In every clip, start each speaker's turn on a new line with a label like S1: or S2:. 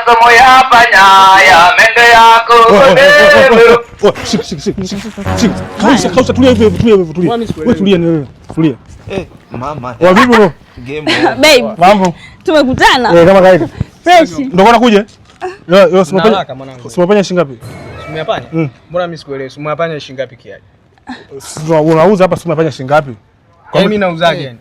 S1: somo ya panya ya mende yako.
S2: Kausa tulia tulia. Wewe tulia ni wewe. Tulia.
S3: Mama.
S2: Wa vipi bro?
S4: Game. Babe.
S2: Mambo.
S4: Tumekutana.
S2: Kama kawaida.
S4: Fresh.
S2: Ndio unakuja? Yo
S5: simapanya.
S2: Simapanya shilingi ngapi?
S5: Simapanya? Mbona mimi sikuelewi? Simapanya shilingi ngapi kiaje?
S2: Unauza hapa simapanya shilingi ngapi?
S5: Kwa mimi nauzaje yani?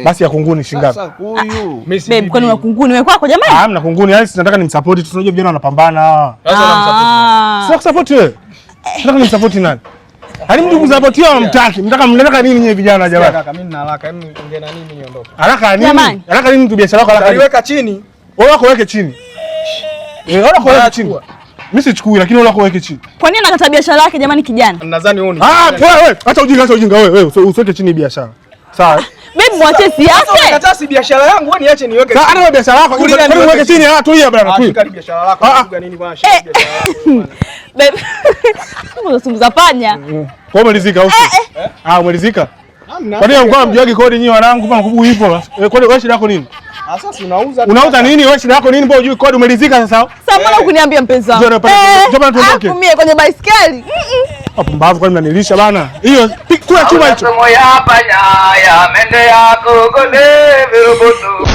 S2: Basi ya kunguni shilingi ngapi?
S3: Sasa huyu.
S4: Babe, kwani wa kunguni wewe kwako jamani?
S2: Hamna kunguni, yani tunataka nimsupport tu, tunajua vijana wanapambana.
S5: Sasa unamsupport.
S2: Sio kusupport wewe. Tunataka nimsupport nani? Hadi mtu kusupport wao mtaki. Mnataka nini nyewe vijana jamani?
S5: Kaka mimi nina haraka. Hebu ongea na nini niondoke.
S2: Haraka nini? Haraka nini mtu biashara yako haraka?
S5: Aliweka chini.
S2: Wewe wako weke chini. Wewe wako weke chini. Mimi sichukui lakini wewe wako weke chini.
S4: Kwa nini anakata biashara yake jamani kijana?
S5: Nadhani wewe ni.
S2: Wewe acha ujinga wewe usiweke chini biashara. Sawa.
S4: Babe muache si yake.
S5: Unakataa si biashara yangu wewe niache niweke.
S2: Sasa ana biashara yako kwani uweke chini tulia bwana tulia.
S5: Shika biashara yako kuga nini bwana shika biashara yako.
S4: Babe. Unasumbuza panya.
S2: Kwa umelizika au sio? Umelizika? Kwa nini mko mjuagi kodi nyinyi wanangu kama kubu hivyo? Kwani wewe shida yako nini?
S5: Sasa unauza.
S2: Unauza nini? Wewe shida yako nini? Mbona hujui kodi umelizika sasa?
S4: Sasa mbona ukuniambia mpenzi wangu?
S2: Njoo tuondoke.
S4: Akumie kwenye baisikeli.
S2: Pumbavu kwani mnanilisha bana. Hiyo kula chuma hicho.
S1: Somo ya panya ya mende yako. Gode virubutu.